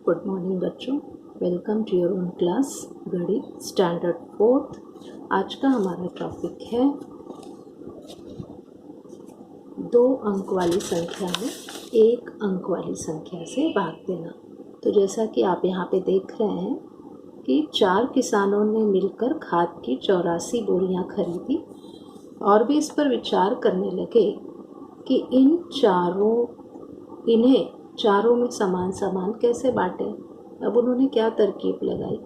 Good morning बच्चों, welcome to your own class गणित standard 4th। आज का हमारा टॉपिक है 2 अंक वाली संख्या में 1 अंक वाली संख्या से भाग देना। तो जैसा कि आप यहाँ पे देख रहे हैं कि 4 किसानों ने मिलकर खाद की 84 बोरियां खरीदी और भी इस पर विचार करने लगे कि इन्हें चारों में समान समान कैसे बांटे। अब उन्होंने क्या तरकीब लगाई।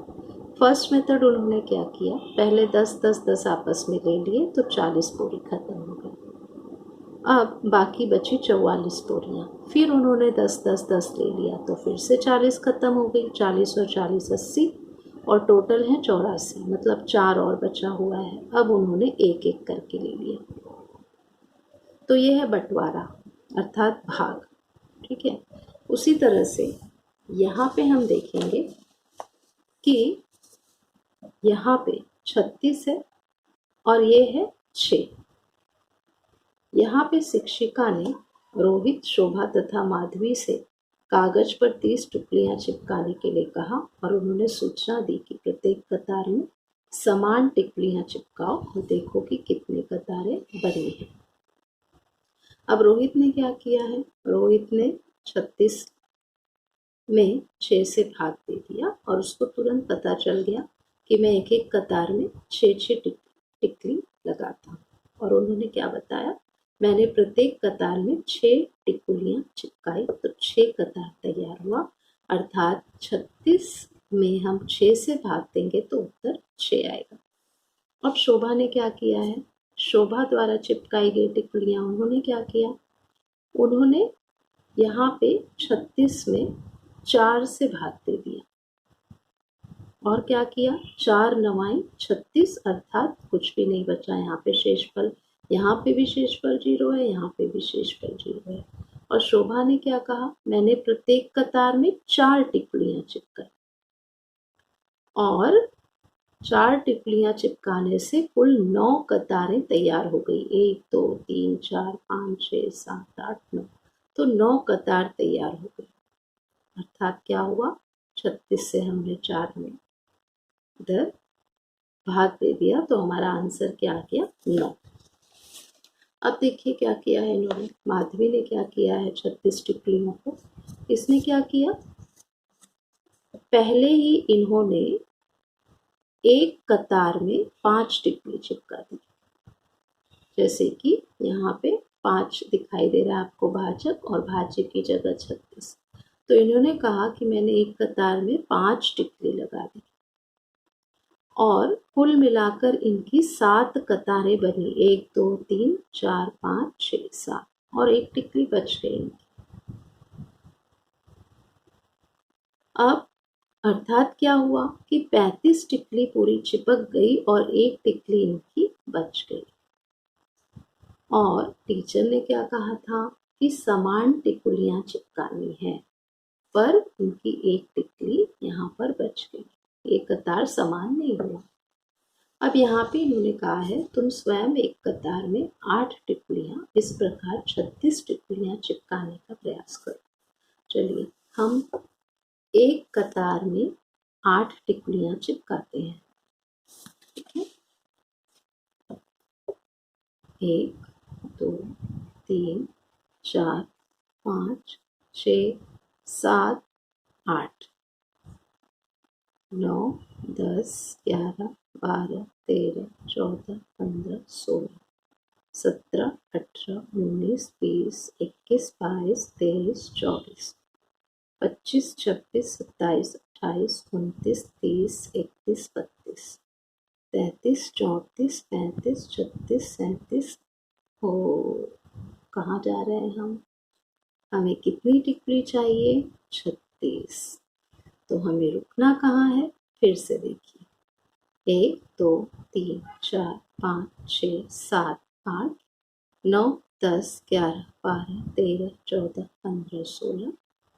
फर्स्ट मेथड उन्होंने क्या किया, पहले 10-10-10 आपस में ले लिए तो 40 बोरी खत्म हो गई। अब बाकी बची 44 बोरियां, फिर उन्होंने 10-10-10 ले लिया तो फिर से 40 खत्म हो गई। 40 और 40 80 और टोटल है 84, मतलब 4 और बचा हुआ है। अब उन्होंने एक एक करके ले लिया। तो ये है बंटवारा अर्थात भाग। ठीक है, उसी तरह से यहाँ पे हम देखेंगे कि यहाँ पे 36 है और ये है 6। यहाँ पे शिक्षिका ने रोहित, शोभा तथा माधवी से कागज पर 30 टुकड़ियाँ चिपकाने के लिए कहा और उन्होंने सूचना दी कि प्रत्येक कतार में समान टिप्पणियाँ चिपकाओ और देखो कि कितने कतारें बनी हैं। अब रोहित ने क्या किया है, रोहित ने 36 में 6 से भाग दे दिया और उसको तुरंत पता चल गया कि मैं एक एक कतार में 6-6 टिकली लगाता हूँ। और उन्होंने क्या बताया, मैंने प्रत्येक कतार में 6 टिकुलियाँ चिपकाई तो 6 कतार तैयार हुआ। अर्थात 36 में हम 6 से भाग देंगे तो उत्तर 6 आएगा। अब शोभा ने क्या किया है, शोभा द्वारा चिपकाई गई टिकुलियाँ उन्होंने क्या किया, उन्होंने यहाँ पे 36 में 4 से भाग दे दिया और क्या किया, 4 9 36 अर्थात कुछ भी नहीं बचा। यहाँ पे शेषफल, यहाँ पे भी शेषफल 0 है, यहाँ पे भी शेषफल 0 है। और शोभा ने क्या कहा, मैंने प्रत्येक कतार में 4 टिप्पणियाँ चिपकाई और 4 टिप्पणियाँ चिपकाने से कुल 9 कतारें तैयार हो गई। 1 2 3 4 5 6 7 8 9, तो 9 कतार तैयार हो गई। अर्थात क्या हुआ, 36 से हमने 4 में इधर भाग दे दिया तो हमारा आंसर क्या आ गया, 9। अब देखिए क्या किया है इन्होंने, माधवी ने क्या किया है 36 टिप्पणियों को, इसने क्या किया, पहले ही इन्होंने एक कतार में 5 टिप्पणी चिपका दी। जैसे कि यहाँ पे 5 दिखाई दे रहा है आपको भाजक, और भाज्य की जगह 36। तो इन्होंने कहा कि मैंने एक कतार में 5 टिप्पणी लगा दी और कुल मिलाकर इनकी 7 कतारें बनी। 1 2 3 4 5 6 7 और एक टिकली बच गई इनकी। अब अर्थात क्या हुआ कि 35 टिकली पूरी चिपक गई और एक टिकली इनकी बच गई। और टीचर ने क्या कहा था कि समान टिकुलियां चिपकानी है, पर इनकी एक टिकली यहाँ पर बच गई, एक कतार समान नहीं हुआ। अब यहाँ पे इन्होंने कहा है तुम स्वयं एक कतार में 8 टिप्पणियाँ इस प्रकार 36 टिप्पणियाँ चिपकाने का प्रयास करो। चलिए हम एक कतार में 8 टिप्पणियाँ चिपकाते हैं। ठीक है, 1 2 3 4 5 6 7 8 9 10 11 12 13 14 15 16 17 18 19 20 21 22 23 24 25 26 27 28 29 30 31 32 33 34 35 36 37। हो, कहाँ जा रहे हैं हम, हमें कितनी टिप्पणी चाहिए, 36। तो हमें रुकना कहाँ है, फिर से देखिए, 1 2 3 4 5 6 7 8 9 10 11 12 13 14 15 16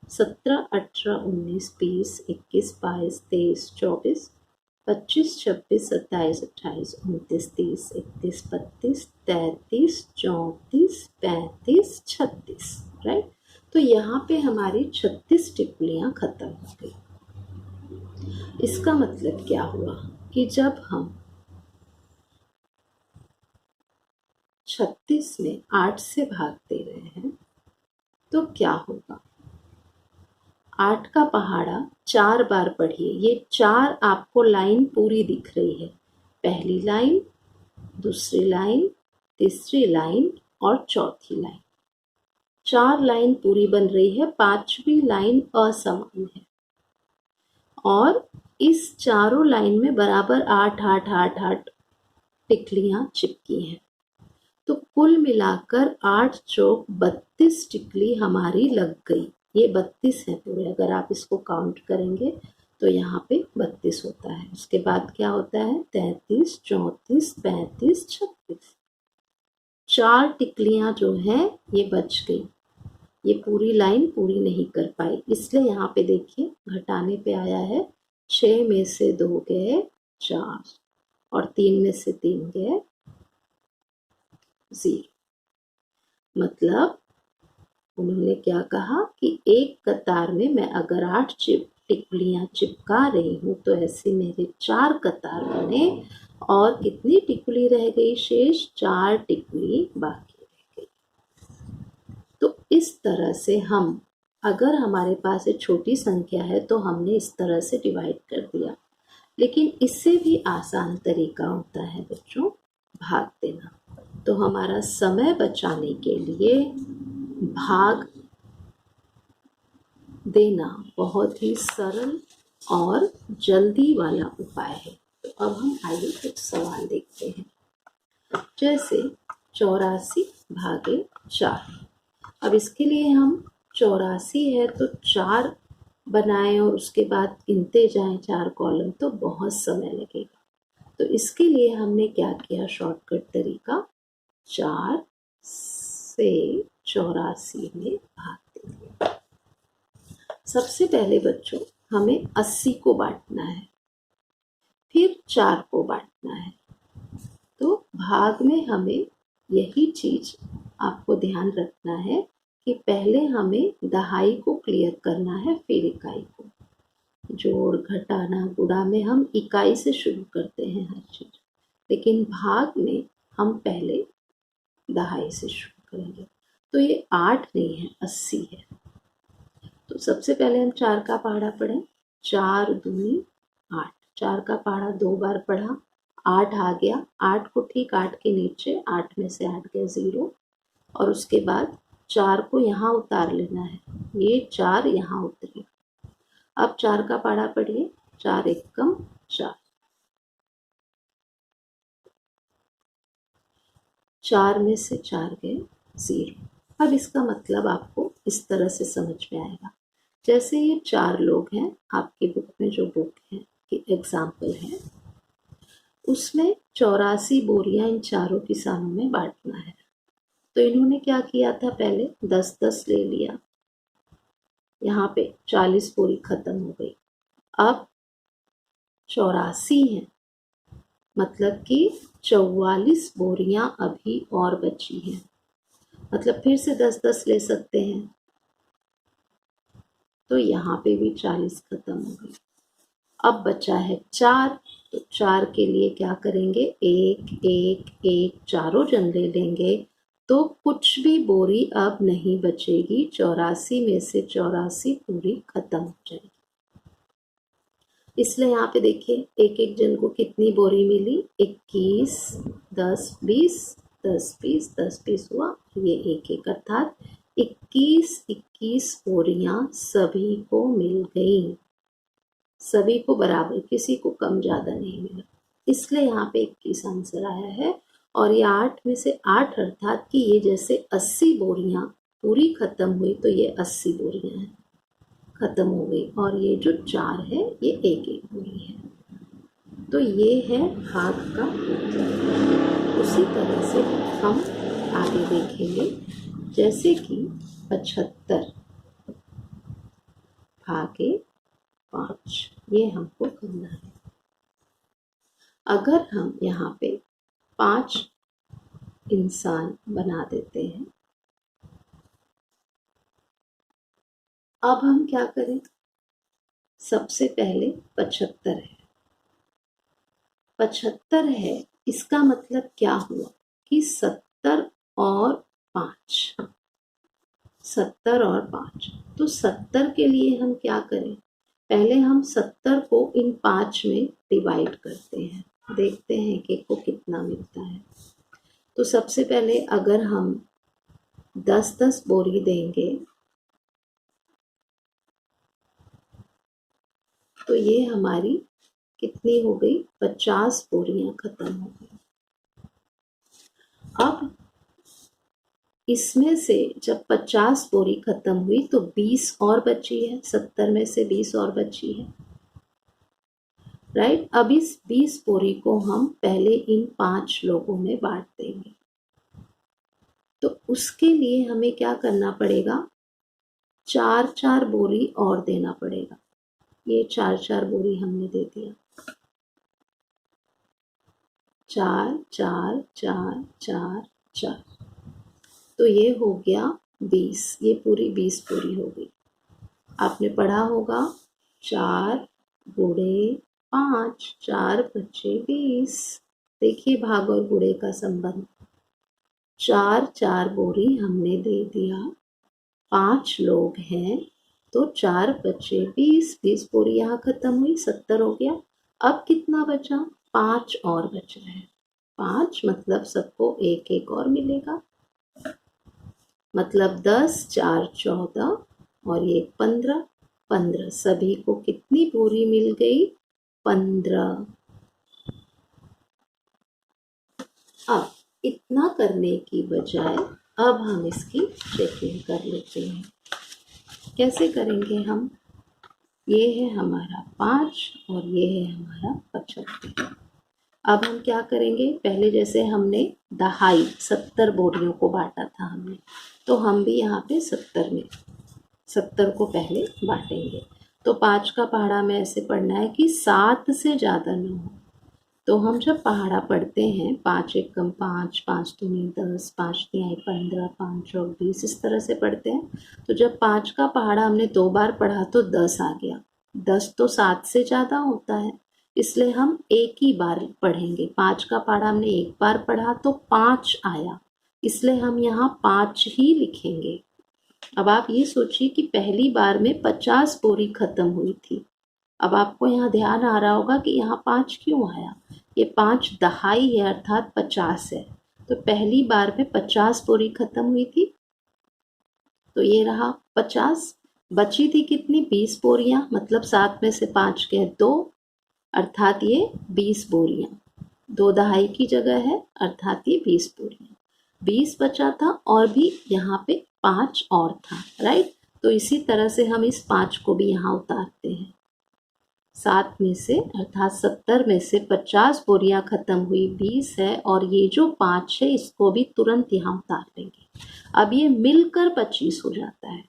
17 18 19 20 21 22 23 24 25 26 27 28 29 30 31 32 33 34 35 36। राइट, तो यहाँ पे हमारी 36 टिप्पणियाँ खत्म हो गई। इसका मतलब क्या हुआ कि जब हम 36 में 8 से भाग दे रहे हैं तो क्या होगा। 8 का पहाड़ा 4 बार पढ़िए। ये 4 आपको लाइन पूरी दिख रही है। पहली लाइन, दूसरी लाइन, तीसरी लाइन और चौथी लाइन। 4 लाइन पूरी बन रही है, 5वीं लाइन असमान है और इस चारों लाइन में बराबर 8 8 8 8 टिकलियां चिपकी हैं। तो कुल मिलाकर 8 चौक 32 टिकली हमारी लग गई। ये 32 है पूरे। अगर आप इसको काउंट करेंगे तो यहाँ पे 32 होता है। उसके बाद क्या होता है, 33, 34, 35, 36। 4 टिकलियां जो हैं ये बच गई। ये पूरी लाइन पूरी नहीं कर पाई, इसलिए यहाँ पे देखिए घटाने पे आया है। 6 में से 2 गए 4 और 3 में से 3 गए 0। मतलब उन्होंने क्या कहा कि एक कतार में मैं अगर 8 टिकलियां चिपका रही हूँ तो ऐसे मेरे 4 कतार बने और कितनी टिकली रह गई शेष, 4 टिकली बाकी रह गई। तो इस तरह से हम, अगर हमारे पास एक छोटी संख्या है तो हमने इस तरह से डिवाइड कर दिया। लेकिन इससे भी आसान तरीका होता है बच्चों भाग देना। तो हमारा समय बचाने के लिए भाग देना बहुत ही सरल और जल्दी वाला उपाय है। तो अब हम आइए कुछ सवाल देखते हैं। जैसे 84 भागे 4। अब इसके लिए हम 84 है तो 4 बनाएं और उसके बाद गिनते जाएं 4 कॉलम, तो बहुत समय लगेगा। तो इसके लिए हमने क्या किया, शॉर्टकट तरीका 4 से 84 में भाग दे दिया। सबसे पहले बच्चों हमें 80 को बांटना है, फिर 4 को बांटना है। तो भाग में हमें यही चीज आपको ध्यान रखना है कि पहले हमें दहाई को क्लियर करना है, फिर इकाई को। जोड़ घटाना गुणा में हम इकाई से शुरू करते हैं हर चीज, लेकिन भाग में हम पहले दहाई से शुरू करेंगे। तो ये 8 नहीं है, 80 है। तो सबसे पहले हम 4 का पहाड़ा पढ़ें। 4 दूनी 8। 4 का पहाड़ा 2 बार पढ़ा, 8 आ गया। 8 को ठीक 8 के नीचे, 8 में से 8 गया 0 और उसके बाद 4 को यहाँ उतार लेना है। ये 4 यहाँ उतरे। अब 4 का पहाड़ा पढ़िए। 4 एकम 4। 4 में से 4 गए 0। अब इसका मतलब आपको इस तरह से समझ में आएगा। जैसे ये 4 लोग हैं, आपकी बुक में जो बुक है कि एग्जाम्पल है, उसमें 84 बोरियां इन चारों किसानों में बांटना है। तो इन्होंने क्या किया था, पहले 10-10 ले लिया। यहाँ पे 40 बोरी खत्म हो गई। अब 84 है, मतलब कि 44 बोरियां अभी और बची हैं। मतलब फिर से 10-10 ले सकते हैं। तो यहाँ पे भी 40 खत्म हो गई। अब बचा है 4। तो 4 के लिए क्या करेंगे, 1 1 1 चारों जन ले लेंगे। तो कुछ भी बोरी अब नहीं बचेगी। 84 में से 84 पूरी खत्म हो जाएगी। इसलिए यहाँ पे देखिए एक एक जन को कितनी बोरी मिली, 21 10 20 10 20 10 20 हुआ, ये एक एक अर्थात 21 बोरियां सभी को मिल गई। सभी को बराबर, किसी को कम ज्यादा नहीं मिला, इसलिए यहाँ पे 21 आंसर आया है। और ये 8 में से 8 अर्थात कि ये जैसे 80 बोरियां पूरी खत्म हुई तो ये 80 बोरियां हैं खत्म हो गई, और ये जो 4 है ये एक एक बोरी है। तो ये है भाग का मतलब। उसी तरह से हम आगे देखेंगे, जैसे कि 75 भागे 5, ये हमको करना है। अगर हम यहाँ पे 5 इंसान बना देते हैं अब हम क्या करें, सबसे पहले 75 है, 75 है, इसका मतलब क्या हुआ कि 70 और 5, 70 और 5, तो 70 के लिए हम क्या करें, पहले हम 70 को इन 5 में डिवाइड करते हैं, देखते हैं कि को कितना मिलता है। तो सबसे पहले अगर हम 10-10 बोरी देंगे तो ये हमारी कितनी हो गई, 50 बोरियां खत्म हो गई। अब इसमें से जब 50 बोरी खत्म हुई तो 20 और बची है, 70 में से 20 और बची है, राइट। अब इस 20 बोरी को हम पहले इन 5 लोगों में बांट देंगे। तो उसके लिए हमें क्या करना पड़ेगा, 4-4 बोरी और देना पड़ेगा। ये 4-4 बोरी हमने दे दिया, 4 4 4 4 4, तो ये हो गया 20, ये पूरी 20 बोरी हो गई। आपने पढ़ा होगा 4 गुणे 5, 4 बचे 20। देखिए भाग और गुणे का संबंध, 4-4 बोरी हमने दे दिया, 5 लोग हैं तो 4 बचे 20, 20 बोरी यहाँ खत्म हुई, 70 हो गया। अब कितना बचा, 5 और बच रहे हैं, 5 मतलब सबको एक एक और मिलेगा, मतलब 10, 4 14 और ये 15, 15 सभी को कितनी बोरी मिल गई, 15। अब इतना करने की बजाय अब हम इसकी चेकिंग कर लेते हैं। कैसे करेंगे हम, ये है हमारा 5 और ये है हमारा 75। अब हम क्या करेंगे, पहले जैसे हमने दहाई 70 बोरियों को बांटा था हमने, तो हम भी यहाँ पे 70 में 70 को पहले बांटेंगे। तो 5 का पहाड़ा में ऐसे पढ़ना है कि 7 से ज़्यादा न हो। तो हम जब पहाड़ा पढ़ते हैं 5 एकम 5, 5 दूनी 10, 5 तिहाई 15, 5 चौक 20, इस तरह से पढ़ते हैं। तो जब 5 का पहाड़ा हमने 2 बार पढ़ा तो 10 आ गया, 10 तो 7 से ज़्यादा होता है, इसलिए हम एक ही बार पढ़ेंगे। 5 का पहाड़ा हमने एक बार पढ़ा तो 5 आया, इसलिए हम यहाँ 5 ही लिखेंगे। अब आप ये सोचिए कि पहली बार में 50 बोरी खत्म हुई थी। अब आपको यहाँ ध्यान आ रहा होगा कि यहाँ 5 क्यों आया, ये 5 दहाई है अर्थात 50 है। तो पहली बार में 50 बोरी खत्म हुई थी, तो ये रहा 50, बची थी कितनी, 20 बोरियां, मतलब 7 में से 5 गए 2, अर्थात ये 20 बोरियां, 2 दहाई की जगह है अर्थात ये 20 बोरियां, 20 बचा था और भी यहाँ पे 5 और था, राइट। तो इसी तरह से हम इस 5 को भी यहाँ उतारते हैं। 7 में से अर्थात 70 में से 50 बोरियां खत्म हुई, 20 है और ये जो 5 है इसको भी तुरंत यहाँ उतार लेंगे। अब ये मिलकर 25 हो जाता है।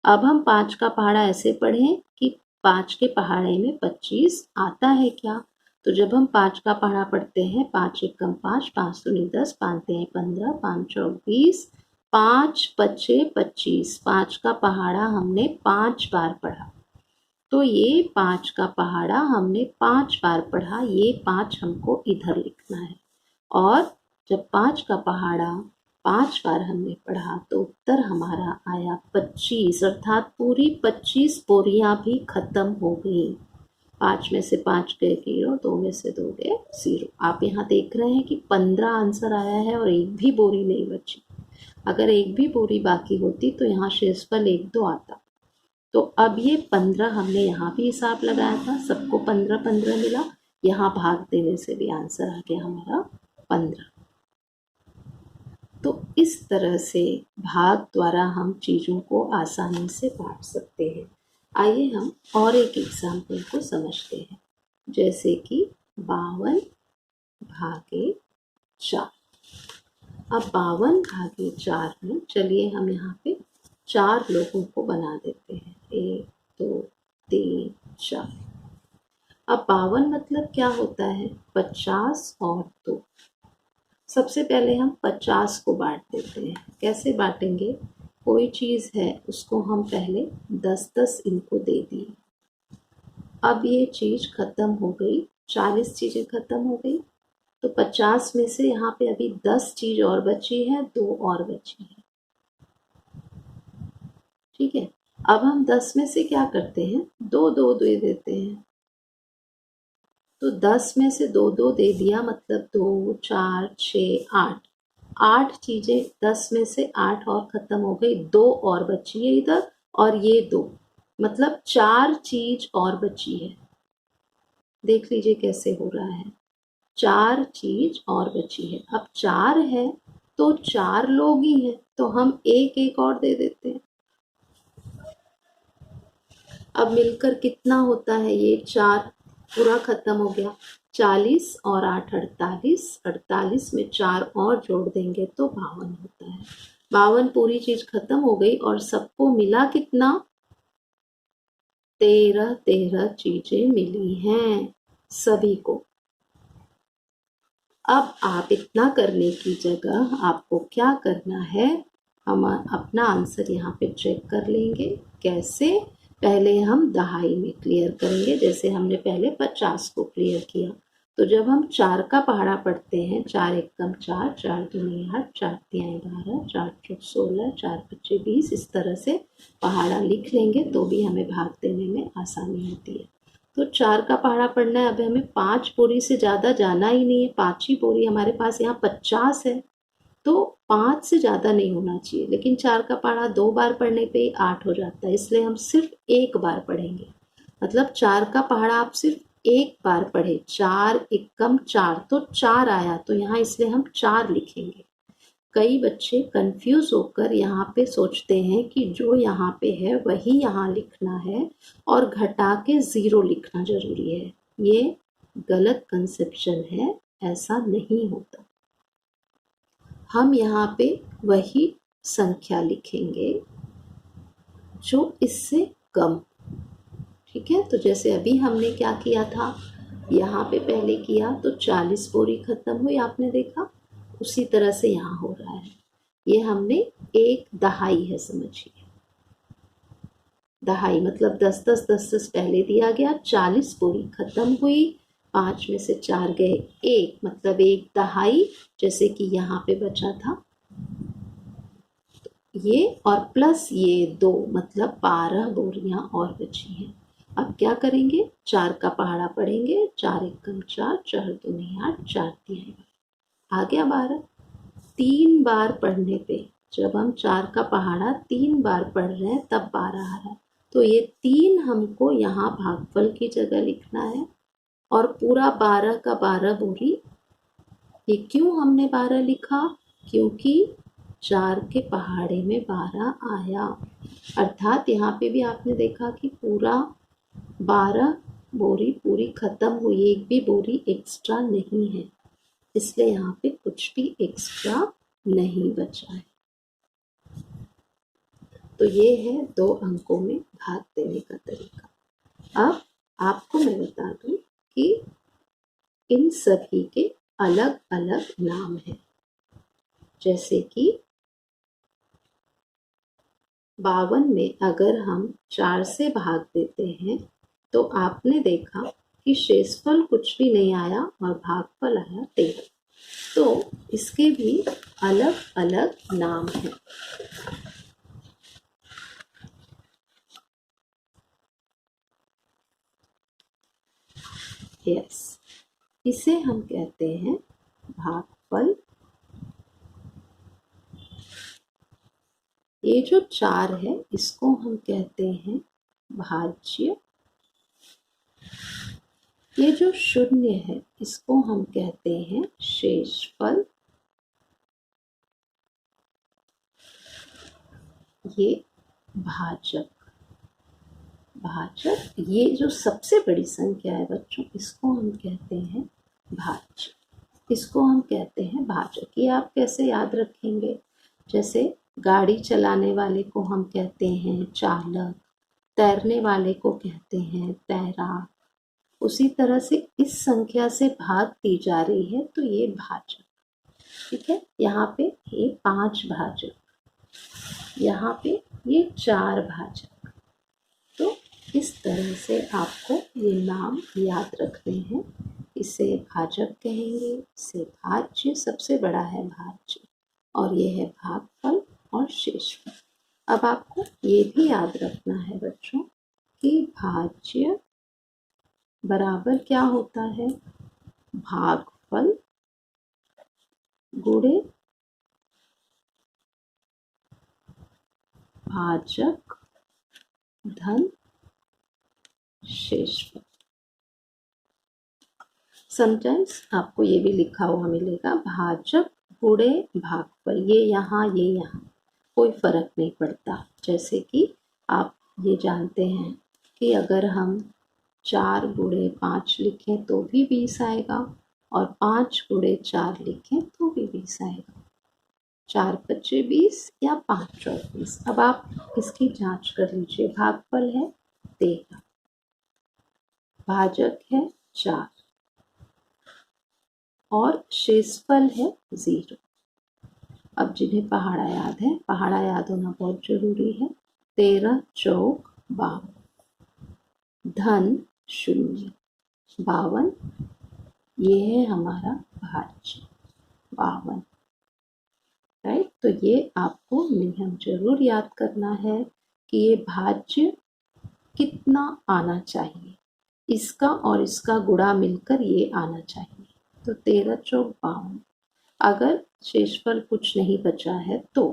अब हम 5 का पहाड़ा ऐसे पढ़ें कि 5 के पहाड़े में 25 आता है क्या, तो जब हम 5 का पहाड़ा पढ़ते हैं 5 एकम 5, 5 दूनी 10, 5 तिहाई 15, 5 चौक 20, 5 बचे 25, 5 का पहाड़ा हमने 5 बार पढ़ा, तो ये 5 का पहाड़ा हमने 5 बार पढ़ा, ये 5 हमको इधर लिखना है। और जब 5 का पहाड़ा 5 बार हमने पढ़ा तो उत्तर हमारा आया 25, अर्थात पूरी 25 बोरियां भी खत्म हो गई। 5 में से 5 गए 0, 2 में से 2 गए 0। आप यहाँ देख रहे हैं कि 15 आंसर आया है और एक भी बोरी नहीं बची। अगर एक भी बोरी बाकी होती तो यहाँ शेषफल 1-2 आता। तो अब ये 15 हमने यहाँ भी हिसाब लगाया था, सबको 15-15 मिला, यहाँ भाग देने से भी आंसर आ गया हमारा 15। तो इस तरह से भाग द्वारा हम चीज़ों को आसानी से बांट सकते हैं। आइए हम और एक एग्जाम्पल को समझते हैं, जैसे कि 52 भागे 4। अब 52 भागे 4 में चलिए हम यहाँ पे 4 लोगों को बना देते हैं, 1 2 3 4। अब 52 मतलब क्या होता है, 50 और 2। सबसे पहले हम 50 को बांट देते हैं, कैसे बांटेंगे, कोई चीज़ है उसको हम पहले 10-10 इनको दे दिए, अब ये चीज़ ख़त्म हो गई, 40 चीज़ें ख़त्म हो गई, तो 50 में से यहाँ पे अभी 10 चीज़ और बची है, 2 और बची है। ठीक है, अब हम 10 में से क्या करते हैं, 2-2 दे देते हैं। तो 10 में से 2-2 दे दिया, मतलब 2, 4, 6, 8, 8 चीज़ें 10 में से 8 और ख़त्म हो गई, 2 और बची है इधर, और ये 2, मतलब 4 चीज़ और बची है। देख लीजिए कैसे हो रहा है, 4 चीज़ और बची है। अब 4 है तो 4 लोग ही हैं, तो हम एक एक और दे देते हैं। अब मिलकर कितना होता है, ये 4 पूरा खत्म हो गया, 40 और 8 48, 48 में 4 और जोड़ देंगे तो 52 होता है। 52 पूरी चीज खत्म हो गई और सबको मिला कितना, 13 चीजें मिली हैं सभी को। अब आप इतना करने की जगह आपको क्या करना है, हम अपना आंसर यहाँ पे चेक कर लेंगे। कैसे, पहले हम दहाई में क्लियर करेंगे, जैसे हमने पहले 50 को क्लियर किया। तो जब हम 4 का पहाड़ा पढ़ते हैं, 4 एकम 4, 4 दूनी 8, 4 तिहाई 12, 4 चौक 16, 4 पच्चे 20, इस तरह से पहाड़ा लिख लेंगे तो भी हमें भाग देने में आसानी होती है। तो 4 का पहाड़ा पढ़ना है, अब हमें 5 बोरी से ज़्यादा जाना ही नहीं है, 5 ही बोरी, हमारे पास यहाँ 50 है, तो 5 से ज़्यादा नहीं होना चाहिए। लेकिन 4 का पहाड़ा 2 बार पढ़ने पे 8 हो जाता है, इसलिए हम सिर्फ एक बार पढ़ेंगे। मतलब 4 का पहाड़ा आप सिर्फ एक बार पढ़े, 4 एकम 4, तो 4 आया, तो यहाँ इसलिए हम 4 लिखेंगे। कई बच्चे कंफ्यूज होकर यहाँ पे सोचते हैं कि जो यहाँ पे है वही यहाँ लिखना है और घटा के 0 लिखना जरूरी है। ये गलत कंसेप्शन है, ऐसा नहीं होता। हम यहाँ पे वही संख्या लिखेंगे जो इससे कम। ठीक है, तो जैसे अभी हमने क्या किया था, यहाँ पे पहले किया तो 40 बोरी खत्म हुई, आपने देखा, उसी तरह से यहाँ हो रहा है। ये हमने एक दहाई है, समझिए, दहाई मतलब 10-10 पहले दिया गया, 40 बोरी खत्म हुई, 5 में से 4 गए, 1 मतलब एक दहाई, जैसे कि यहाँ पे बचा था ये, और प्लस ये 2 मतलब 12 बोरियां और बची हैं। अब क्या करेंगे, 4 का पहाड़ा पढ़ेंगे, 4 एकम 4, 4 दूनी 8, 4 तिहाई, आ गया 12। 3 बार पढ़ने पे, जब हम 4 का पहाड़ा 3 बार पढ़ रहे हैं तब 12 आ रहा है, तो ये 3 हमको यहाँ भागफल की जगह लिखना है, और पूरा 12 का 12 बोरी। ये क्यों हमने 12 लिखा, क्योंकि 4 के पहाड़े में 12 आया, अर्थात यहाँ पे भी आपने देखा कि पूरा 12 बोरी पूरी खत्म हुई, एक भी बोरी एक्स्ट्रा नहीं है, इसलिए यहाँ पे कुछ भी एक्स्ट्रा नहीं बचा है। तो ये है 2 अंकों में भाग देने का तरीका। अब आपको मैं बता दूं कि इन सभी के अलग अलग नाम हैं, जैसे कि 52 में अगर हम 4 से भाग देते हैं तो आपने देखा कि शेषफल कुछ भी नहीं आया और भागफल आया 13, तो इसके भी अलग अलग नाम हैं। यस, इसे हम कहते हैं भागफल। ये जो 4 है इसको हम कहते हैं भाज्य। ये जो 0 है इसको हम कहते हैं शेषफल। ये भाजक, भाजक, ये जो सबसे बड़ी संख्या है बच्चों, इसको हम कहते हैं भाज्य, इसको हम कहते हैं भाजक। ये आप कैसे याद रखेंगे, जैसे गाड़ी चलाने वाले को हम कहते हैं चालक, तैरने वाले को कहते हैं तैराक, उसी तरह से इस संख्या से भाग दी जा रही है तो ये भाजक। ठीक है, यहाँ पे ये 5 भाजक। यहाँ पे ये 4 भाजक। तो इस तरह से आपको ये नाम याद रखने हैं। इसे भाजक कहेंगे, इसे भाज्य, सबसे बड़ा है भाज्य, और ये है भागफल और शेषफल। अब आपको ये भी याद रखना है बच्चों कि भाज्य बराबर क्या होता है, भागफल गुणे भाजक धन शेषफल। समटाइम्स आपको ये भी लिखा हुआ मिलेगा भाजक गुणे भागफल, ये यहाँ कोई फर्क नहीं पड़ता। जैसे कि आप ये जानते हैं कि अगर हम 4 गुणे 5 लिखें तो भी 20 आएगा, और 5 गुणे 4 लिखें तो भी 20 आएगा। 4 पच्चे 20 या 5 चौक 20। अब आप इसकी जांच कर लीजिए। भागफल है 13, भाजक है 4 और शेषफल है 0। अब जिन्हें पहाड़ा याद है, पहाड़ा याद होना बहुत जरूरी है। 13 चौक 52, धन 0, 52, ये है हमारा भाज्य 52। राइट, तो ये आपको नियम जरूर याद करना है कि ये भाज्य कितना आना चाहिए, इसका और इसका गुणा मिलकर ये आना चाहिए। तो 13 चौक 52। अगर शेषफल कुछ नहीं बचा है तो,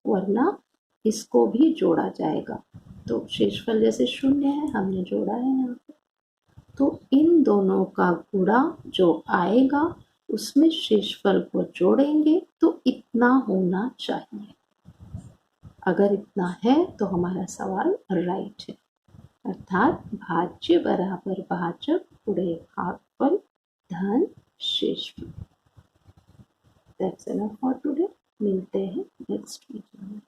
वरना इसको भी जोड़ा जाएगा। तो शेषफल जैसे 0 है, हमने जोड़ा है यहाँ पे, तो इन दोनों का गुणा जो आएगा उसमें शेषफल को जोड़ेंगे तो इतना होना चाहिए। अगर इतना है तो हमारा सवाल राइट है, अर्थात भाज्य बराबर भाजक गुणे भागफल धन शेषफल। That's enough for today. मिलते हैं नेक्स्ट वीडियो में।